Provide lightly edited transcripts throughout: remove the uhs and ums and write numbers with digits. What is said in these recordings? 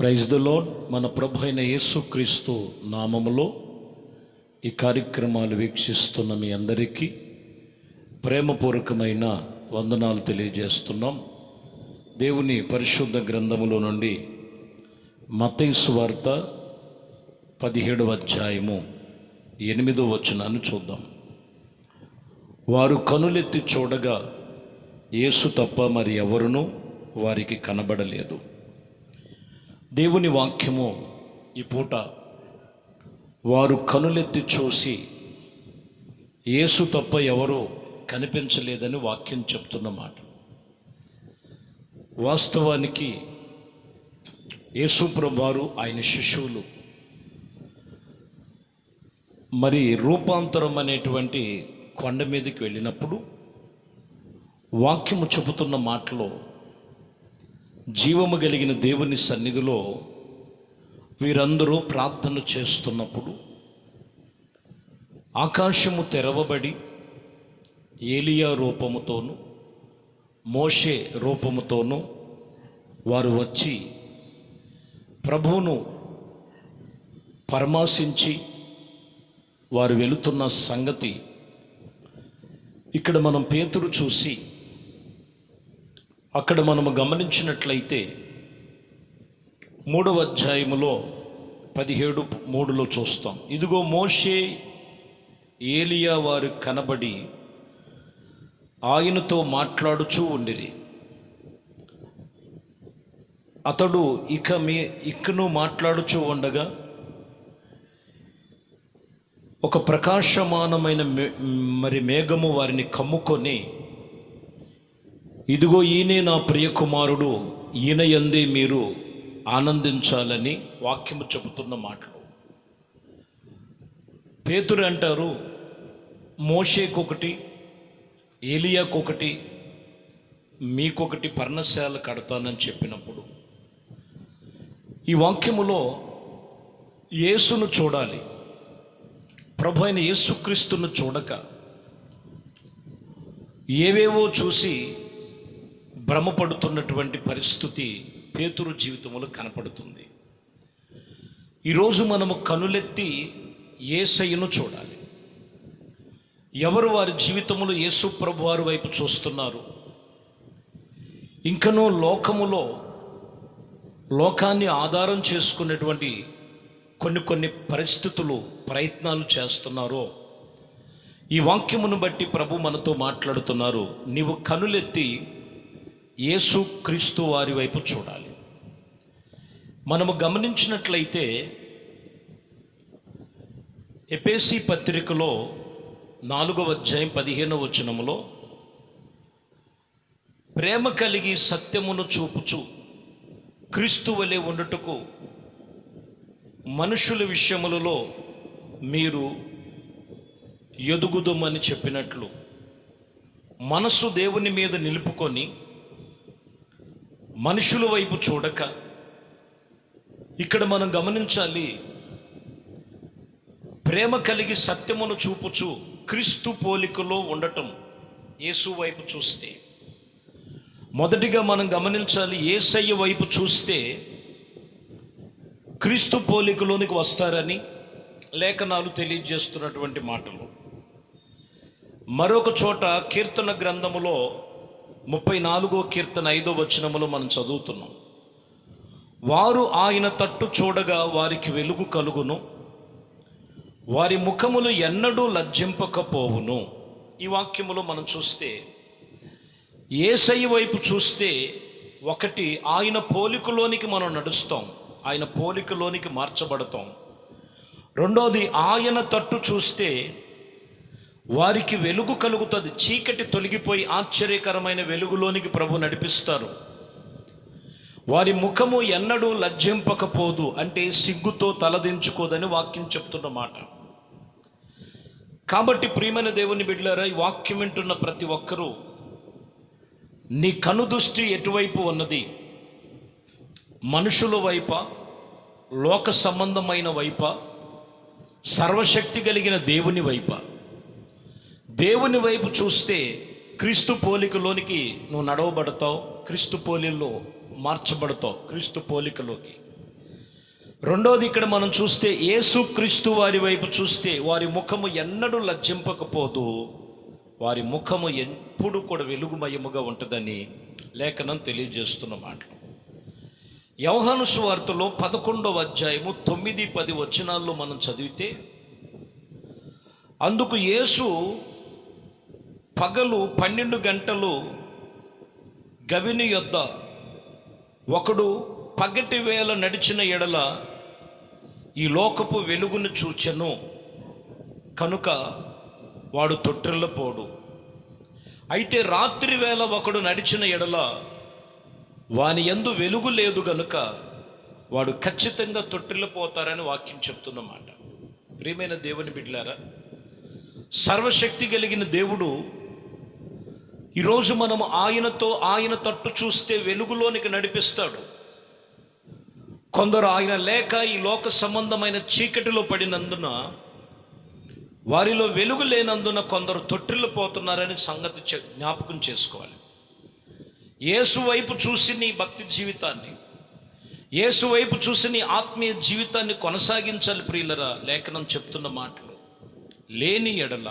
Praise the lord. మన ప్రభు అయిన యేసుక్రీస్తు నామములో ఈ కార్యక్రమాలు వీక్షిస్తున్న మీ అందరికీ ప్రేమపూర్వకమైన వందనాలు తెలియజేస్తున్నాం. దేవుని పరిశుద్ధ గ్రంథములో నుండి మత్తయి సువార్త 17వ అధ్యాయము 8వ వచనాన్ని చూద్దాం. వారు కనులెత్తి చూడగా యేసు తప్ప మరి ఎవరునూ వారికి కనబడలేదు. దేవుని వాక్యము ఈ పూట వారు కనులెత్తి చూసి యేసు తప్ప ఎవరూ కనిపించలేదని వాక్యం చెప్తున్నమాట. వాస్తవానికి యేసు ప్రభువారు ఆయన శిష్యులు మరి రూపాంతరం అనేటువంటి కొండ మీదకి వెళ్ళినప్పుడు వాక్యము చెబుతున్న మాటలో జీవము కలిగిన దేవుని సన్నిధిలో వీరందరూ ప్రార్థన చేస్తున్నప్పుడు ఆకాశము తెరవబడి ఏలియా రూపముతోనూ మోషే రూపముతోనూ వారు వచ్చి ప్రభువును పరామర్శించి వారు వెళుతున్న సంగతి ఇక్కడ మనం పేతురు చూసి అక్కడ మనము గమనించినట్లయితే 3వ అధ్యాయములో 17:3 చూస్తాం. ఇదిగో మోషే ఏలియా వారు కనబడి ఆయనతో మాట్లాడుచూ ఉండిరి. అతడు ఇకను మాట్లాడుచూ ఉండగా ఒక ప్రకాశమానమైన మేఘము వారిని కమ్ముకొని, ఇదిగో ఈయనే నా ప్రియకుమారుడు, ఈయన యందే మీరు ఆనందించాలని వాక్యము చెబుతున్న మాటలు. పేతురు అంటారు, మోషేకొకటి, ఏలియాకొకటి, మీకొకటి పర్ణశాల కడతానని చెప్పినప్పుడు ఈ వాక్యములో యేసును చూడాలి, ప్రభు అయిన యేసుక్రీస్తును చూడక ఏవేవో చూసి భ్రమపడుతున్నటువంటి పరిస్థితి పేతురు జీవితంలో కనపడుతుంది. ఈరోజు మనము కనులెత్తి యేసయ్యను చూడాలి. ఎవరు వారి జీవితంలో యేసు ప్రభువారి వైపు చూస్తున్నారు? ఇంకనూ లోకాన్ని ఆధారం చేసుకునేటువంటి కొన్ని పరిస్థితులు ప్రయత్నాలు చేస్తున్నారో ఈ వాక్యమును బట్టి ప్రభు మనతో మాట్లాడుతున్నారు. నీవు కనులెత్తి యేసు క్రీస్తు వారి వైపు చూడాలి. మనము గమనించినట్లయితే ఎఫెసీ పత్రికలో 4వ అధ్యాయం 15వ వచనములో ప్రేమ కలిగి సత్యమును చూపుచు క్రీస్తు వలె ఉండుటకు మనుషుల విషయములలో మీరు ఎదుగుదమని చెప్పినట్లు మనసు దేవుని మీద నిలుపుకొని మనుషుల వైపు చూడక, ఇక్కడ మనం గమనించాలి, ప్రేమ కలిగి సత్యమును చూపుచు క్రీస్తు పోలికలో ఉండటం. యేసు వైపు చూస్తే మొదటిగా మనం గమనించాలి, యేసయ్య వైపు చూస్తే క్రీస్తు పోలికలోనికి వస్తారని లేఖనాలు తెలియజేస్తున్నటువంటి మాటలు. మరొక చోట కీర్తన గ్రంథములో 34వ కీర్తన 5వ వచనములో మనం చదువుతున్నాం, వారు ఆయన తట్టు చూడగా వారికి వెలుగు కలుగును, వారి ముఖములు ఎన్నడూ లజ్జింపకపోవును. ఈ వాక్యములో మనం చూస్తే యేసయ్య వైపు చూస్తే ఒకటి ఆయన పోలికలోనికి మనం నడుస్తాం, ఆయన పోలికలోనికి మార్చబడతాం. రెండోది ఆయన తట్టు చూస్తే వారికి వెలుగు కలుగుతుంది, చీకటి తొలగిపోయి ఆశ్చర్యకరమైన వెలుగులోనికి ప్రభు నడిపిస్తారు. వారి ముఖము ఎన్నడూ లజ్జింపకపోదు, అంటే సిగ్గుతో తలదించుకోదని వాక్యం చెప్తున్న మాట. కాబట్టి ప్రియమైన దేవుని బిడ్డలారా, ఈ వాక్యం వింటున్న ప్రతి ఒక్కరూ నీ కనుదృష్టి ఎటువైపు ఉన్నది? మనుషుల వైపా, లోక సంబంధమైన వైపా, సర్వశక్తి కలిగిన దేవుని వైపా? దేవుని వైపు చూస్తే క్రీస్తు పోలికలోనికి నువ్వు నడవబడతావు, క్రీస్తు పోలికలో మార్చబడతావు, క్రీస్తు పోలికలోకి. రెండోది ఇక్కడ మనం చూస్తే యేసుక్రీస్తు వారి వైపు చూస్తే వారి ముఖము ఎన్నడూ లజ్జింపకపోదు, వారి ముఖము ఎప్పుడు కూడా వెలుగుమయముగా ఉంటుందని లేఖనం తెలియజేస్తున్న మాటలు. యోహాను సువార్తలో 11వ అధ్యాయము 9-10 వచనాల్లో మనం చదివితే, అందుకు యేసు పగలు 12 గంటలు గవిని యొద్ద ఒకడు పగటి వేళ నడిచిన ఎడల ఈ లోకపు వెలుగును చూచెను కనుక వాడు తొట్టిల్లపోడు. అయితే రాత్రి వేళ ఒకడు నడిచిన ఎడల వాని యందు వెలుగు లేదు గనుక వాడు ఖచ్చితంగా తొట్టిల్లిపోతారని వాక్యం చెప్తున్నమాట. ప్రియమైన దేవుని బిడ్డలారా, సర్వశక్తి కలిగిన దేవుడు ఈరోజు మనము ఆయనతో ఆయన తట్టు చూస్తే వెలుగులోనికి నడిపిస్తాడు. కొందరు ఆయన లేక ఈ లోక సంబంధమైన చీకటిలో పడినందున, వారిలో వెలుగు లేనందున కొందరు తొట్టిల్లిపోతున్నారని సంగతి జ్ఞాపకం చేసుకోవాలి. యేసు వైపు చూసి నీ భక్తి జీవితాన్ని, యేసు వైపు చూసి నీ ఆత్మీయ జీవితాన్ని కొనసాగించాలి. ప్రియులరా, లేఖనం చెప్తున్న మాటలు లేని ఎడల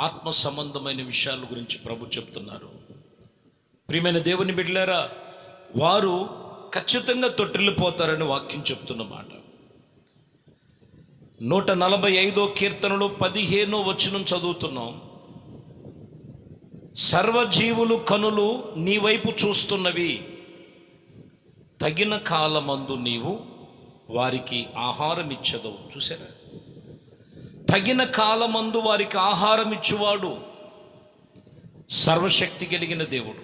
ఆత్మ సంబంధమైన విషయాల గురించి ప్రభు చెప్తున్నారు. ప్రియమైన దేవుని బిడ్డలారా, వారు ఖచ్చితంగా తొట్టిల్లిపోతారని వాక్యం చెప్తున్న మాట. 145వ కీర్తనలో 15వ వచనం చదువుతున్నాం. సర్వజీవులు కనులు నీ వైపు చూస్తున్నవి, తగిన కాలమందు నీవు వారికి ఆహారం ఇచ్చదవు. చూసారా, తగిన కాలమందు వారికి ఆహారం ఇచ్చువాడు సర్వశక్తి కలిగిన దేవుడు.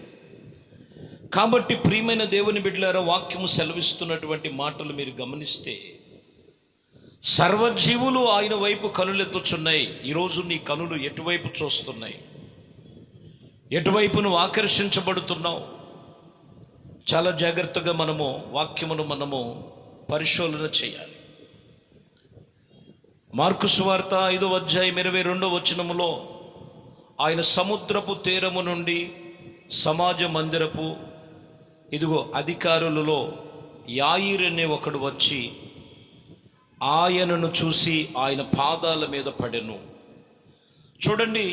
కాబట్టి ప్రియమైన దేవుని బిడ్డలారా, వాక్యము సెలవిస్తున్నటువంటి మాటలు మీరు గమనిస్తే, సర్వజీవులు ఆయన వైపు కనులెత్తుచున్నాయి. ఈరోజు నీ కనులు ఎటువైపు చూస్తున్నాయి? ఎటువైపు నువ్వు ఆకర్షించబడుతున్నావు? చాలా జాగ్రత్తగా వాక్యమును మనము పరిశోధన చేయాలి. మార్కు సువార్త 5వ అధ్యాయం 22వ వచనములో ఆయన సముద్రపు తీరము నుండి సమాజ మందిరపు అధికారులలో యాయిరు అనే ఒకడు వచ్చి ఆయనను చూసి ఆయన పాదాల మీద పడెను. చూడండి,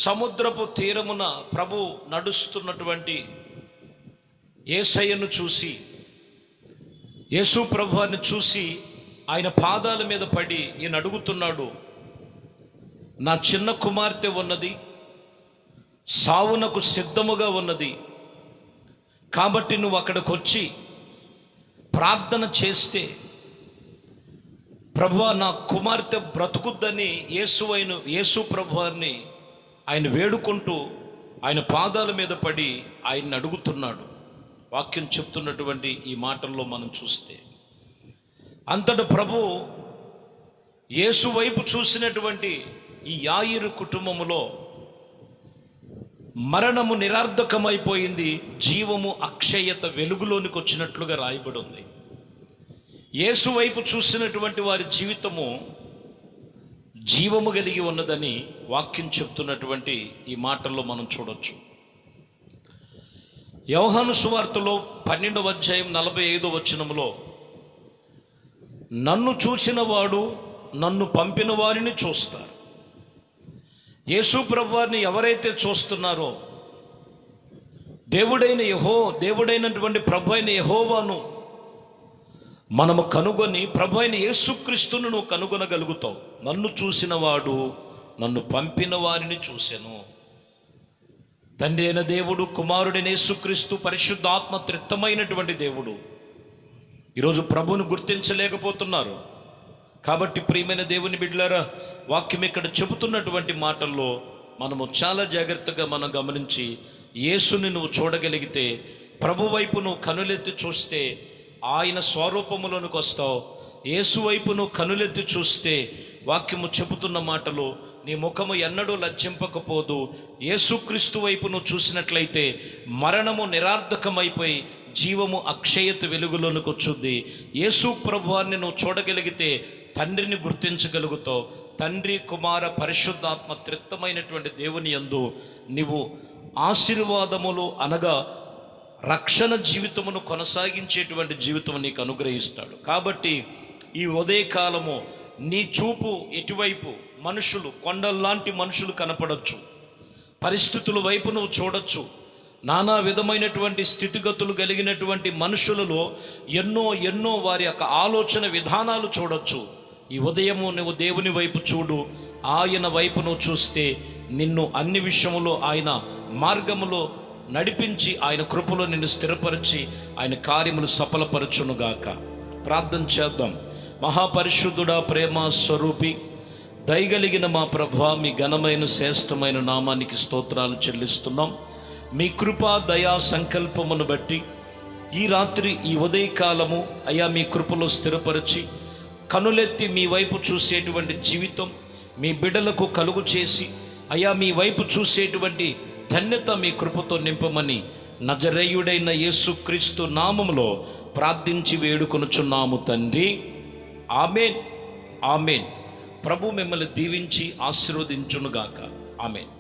సముద్రపు తీరమున ప్రభు నడుస్తున్నటువంటి యేసయ్యను చూసి, యేసు ప్రభువాన్ని చూసి ఆయన పాదాల మీద పడి ఈయన అడుగుతున్నాడు, నా చిన్న కుమార్తె ఉన్నది, సావునకు సిద్ధముగా ఉన్నది, కాబట్టి నువ్వు అక్కడికి వచ్చి ప్రార్థన చేస్తే ప్రభువా నా కుమార్తె బ్రతుకుద్దని యేసు ప్రభువారిని ఆయన వేడుకుంటూ ఆయన పాదాల మీద పడి ఆయన్ని అడుగుతున్నాడు. వాక్యం చెప్తున్నటువంటి ఈ మాటల్లో మనం చూస్తే, అంతట ప్రభు యేసు వైపు చూసినటువంటి ఈ యాయిరు కుటుంబములో మరణము నిరర్ధకమైపోయింది, జీవము అక్షయత వెలుగులోనికి వచ్చినట్లుగా రాయబడి ఉంది. యేసు వైపు చూసినటువంటి వారి జీవితము జీవము కలిగి ఉన్నదని వాక్యం చెప్తున్నటువంటి ఈ మాటల్లో మనం చూడొచ్చు. యోహాను సువార్తలో 12వ అధ్యాయం 45వ వచనములో, నన్ను చూసిన వాడు నన్ను పంపిన వారిని చూస్తారు. యేసు ప్రభువారిని ఎవరైతే చూస్తున్నారో, దేవుడైనటువంటి ప్రభు అయిన యెహోవాను మనము కనుగొని ప్రభు అయిన యేసుక్రీస్తును నువ్వు కనుగొనగలుగుతావు. నన్ను చూసిన వాడు నన్ను పంపిన వారిని చూసెను. తండ్రి అయిన దేవుడు, కుమారుడైన యేసుక్రీస్తు, పరిశుద్ధాత్మ త్రిత్తమైనటువంటి దేవుడు ఈరోజు ప్రభువును గుర్తించలేకపోతున్నారు. కాబట్టి ప్రియమైన దేవుని బిడ్డలారా, వాక్యం ఇక్కడ చెబుతున్నటువంటి మాటల్లో మనము చాలా జాగ్రత్తగా మనం గమనించి, యేసుని నువ్వు చూడగలిగితే, ప్రభు వైపు నువ్వు కనులెత్తి చూస్తే ఆయన స్వరూపములోనికి వస్తావు. యేసు వైపు నువ్వు కనులెత్తి చూస్తే వాక్యము చెబుతున్న మాటలు, నీ ముఖము ఎన్నడూ లజ్జింపకపోదు. యేసుక్రీస్తు వైపు నువ్వు చూసినట్లయితే మరణము నిరర్ధకమైపోయి జీవము అక్షయత వెలుగులోనికి వచ్చుద్ది. యేసు ప్రభువాన్ని నువ్వు చూడగలిగితే తండ్రిని గుర్తించగలుగుతావు. తండ్రి, కుమార, పరిశుద్ధాత్మ త్రిత్తమైనటువంటి దేవుని యందు నీవు ఆశీర్వాదములు అనగా రక్షణ జీవితమును కొనసాగించేటువంటి జీవితం నీకు అనుగ్రహిస్తాడు. కాబట్టి ఈ ఉదయకాలము నీ చూపు ఎటువైపు? మనుషులు, కొండల్లాంటి మనుషులు కనపడవచ్చు, పరిస్థితుల వైపు నువ్వు చూడొచ్చు, నానా విధమైనటువంటి స్థితిగతులు కలిగినటువంటి మనుషులలో ఎన్నో వారి యొక్క ఆలోచన విధానాలు చూడొచ్చు. ఈ ఉదయము నువ్వు దేవుని వైపు చూడు. ఆయన వైపు నువ్వు చూస్తే నిన్ను అన్ని విషయములో ఆయన మార్గములో నడిపించి, ఆయన కృపలో నిన్ను స్థిరపరిచి ఆయన కార్యములు సఫలపరచునుగాక. ప్రార్థన చేద్దాం. మహాపరిశుద్ధుడా, ప్రేమ స్వరూపి, దయగలిగిన మా ప్రభువా, మీ ఘనమైన శ్రేష్టమైన నామానికి స్తోత్రాలు చెల్లిస్తున్నాం. మీ కృపా దయా సంకల్పమును బట్టి ఈ రాత్రి, ఈ ఉదయకాలము అయ్యా మీ కృపలో స్థిరపరిచి కనులెత్తి మీ వైపు చూసేటువంటి జీవితం మీ బిడ్డలకు కలుగు చేసి, అయ్యా మీ వైపు చూసేటువంటి ధన్యత మీ కృపతో నింపమని నజరేయుడైన యేసుక్రీస్తు నామములో ప్రార్థించి వేడుకొనుచున్నాము తండ్రి. ఆమేన్, ఆమేన్. ప్రభు మిమ్మల్ని దీవించి ఆశీర్వదించునుగాక. ఆమేన్.